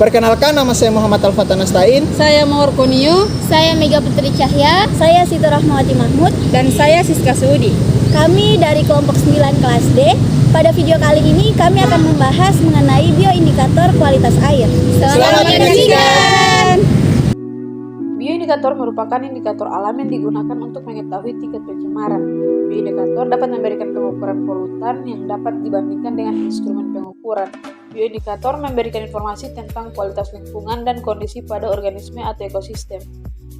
Perkenalkan, nama saya Muhammad Al-Fatah Nastain. Saya Mawar Konio. Saya Mega Putri Cahya. Saya Siti Rahmawati Mahmud. Dan saya Siska Suudi. Kami dari kelompok 9 kelas D. Pada video kali ini kami akan membahas mengenai bioindikator kualitas air. Selamat menyaksikan! Bioindikator merupakan indikator alam yang digunakan untuk mengetahui tingkat pencemaran. Bioindikator dapat memberikan pengukuran polutan yang dapat dibandingkan dengan instrumen pengukuran. Bioindikator memberikan informasi tentang kualitas lingkungan dan kondisi pada organisme atau ekosistem.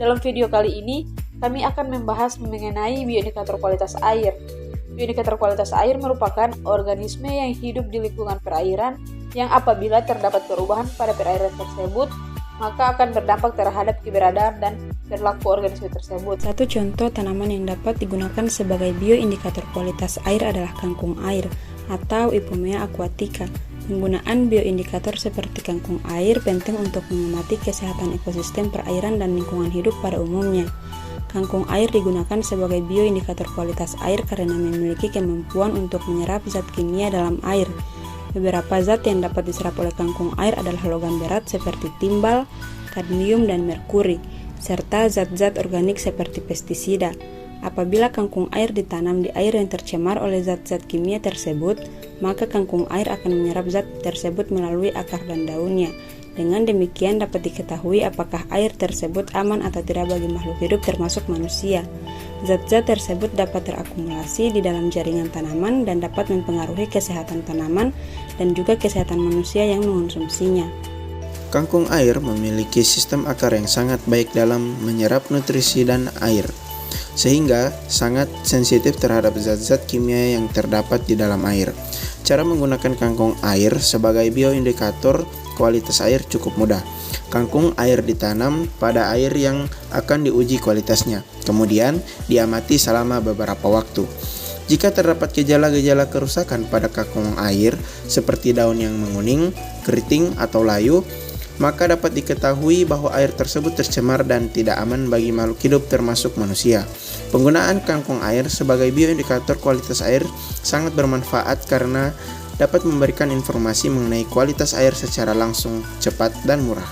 Dalam video kali ini, kami akan membahas mengenai bioindikator kualitas air. Bioindikator kualitas air merupakan organisme yang hidup di lingkungan perairan yang apabila terdapat perubahan pada perairan tersebut, maka akan berdampak terhadap keberadaan dan perilaku organisme tersebut. Satu contoh tanaman yang dapat digunakan sebagai bioindikator kualitas air adalah kangkung air atau Ipomea aquatica. Penggunaan bioindikator seperti kangkung air penting untuk mengamati kesehatan ekosistem perairan dan lingkungan hidup pada umumnya. Kangkung air digunakan sebagai bioindikator kualitas air karena memiliki kemampuan untuk menyerap zat kimia dalam air. Beberapa zat yang dapat diserap oleh kangkung air adalah logam berat seperti timbal, kadmium, dan merkuri, serta zat-zat organik seperti pestisida. Apabila kangkung air ditanam di air yang tercemar oleh zat-zat kimia tersebut, maka kangkung air akan menyerap zat tersebut melalui akar dan daunnya. Dengan demikian dapat diketahui apakah air tersebut aman atau tidak bagi makhluk hidup termasuk manusia. Zat-zat tersebut dapat terakumulasi di dalam jaringan tanaman dan dapat mempengaruhi kesehatan tanaman dan juga kesehatan manusia yang mengonsumsinya. Kangkung air memiliki sistem akar yang sangat baik dalam menyerap nutrisi dan air, sehingga sangat sensitif terhadap zat-zat kimia yang terdapat di dalam air. Cara menggunakan kangkung air sebagai bioindikator kualitas air cukup mudah. Kangkung air ditanam pada air yang akan diuji kualitasnya, kemudian diamati selama beberapa waktu. Jika terdapat gejala-gejala kerusakan pada kangkung air seperti daun yang menguning, keriting, atau layu, maka dapat diketahui bahwa air tersebut tercemar dan tidak aman bagi makhluk hidup termasuk manusia. Penggunaan kangkung air sebagai bioindikator kualitas air sangat bermanfaat karena dapat memberikan informasi mengenai kualitas air secara langsung, cepat, dan murah.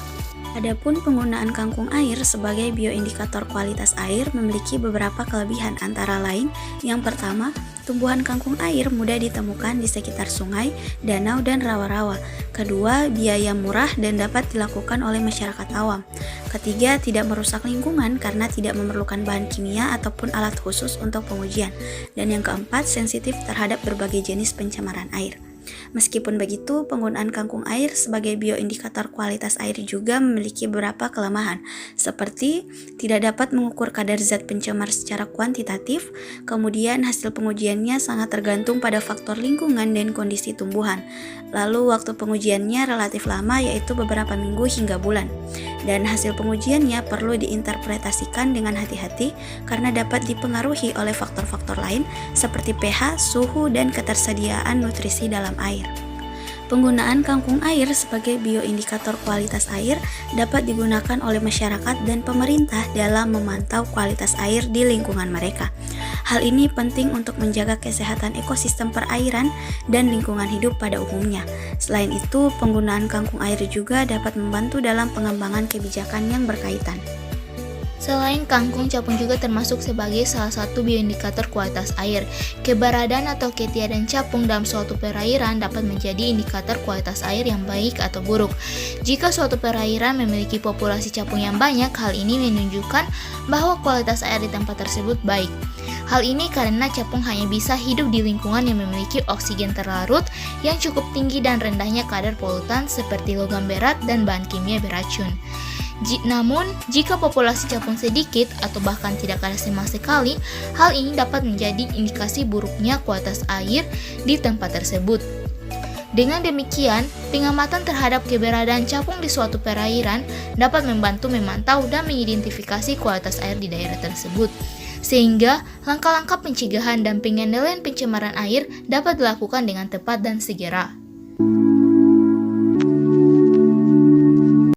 Adapun penggunaan kangkung air sebagai bioindikator kualitas air memiliki beberapa kelebihan, antara lain yang pertama, tumbuhan kangkung air mudah ditemukan di sekitar sungai, danau, dan rawa-rawa. Kedua, biaya murah dan dapat dilakukan oleh masyarakat awam. Ketiga, tidak merusak lingkungan karena tidak memerlukan bahan kimia ataupun alat khusus untuk pengujian. Dan yang keempat, sensitif terhadap berbagai jenis pencemaran air. Meskipun begitu, penggunaan kangkung air sebagai bioindikator kualitas air juga memiliki beberapa kelemahan, seperti tidak dapat mengukur kadar zat pencemar secara kuantitatif, kemudian hasil pengujiannya sangat tergantung pada faktor lingkungan dan kondisi tumbuhan. Lalu waktu pengujiannya relatif lama, yaitu beberapa minggu hingga bulan. Dan hasil pengujiannya perlu diinterpretasikan dengan hati-hati karena dapat dipengaruhi oleh faktor-faktor lain seperti pH, suhu, dan ketersediaan nutrisi dalam air. Penggunaan kangkung air sebagai bioindikator kualitas air dapat digunakan oleh masyarakat dan pemerintah dalam memantau kualitas air di lingkungan mereka. Hal ini penting untuk menjaga kesehatan ekosistem perairan dan lingkungan hidup pada umumnya. Selain itu, penggunaan kangkung air juga dapat membantu dalam pengembangan kebijakan yang berkaitan. Selain kangkung, capung juga termasuk sebagai salah satu bioindikator kualitas air. Keberadaan atau ketiadaan capung dalam suatu perairan dapat menjadi indikator kualitas air yang baik atau buruk. Jika suatu perairan memiliki populasi capung yang banyak, hal ini menunjukkan bahwa kualitas air di tempat tersebut baik. Hal ini karena capung hanya bisa hidup di lingkungan yang memiliki oksigen terlarut yang cukup tinggi dan rendahnya kadar polutan seperti logam berat dan bahan kimia beracun. Namun, jika populasi capung sedikit atau bahkan tidak ada sama sekali, hal ini dapat menjadi indikasi buruknya kualitas air di tempat tersebut. Dengan demikian, pengamatan terhadap keberadaan capung di suatu perairan dapat membantu memantau dan mengidentifikasi kualitas air di daerah tersebut, sehingga langkah-langkah pencegahan dan pengendalian pencemaran air dapat dilakukan dengan tepat dan segera.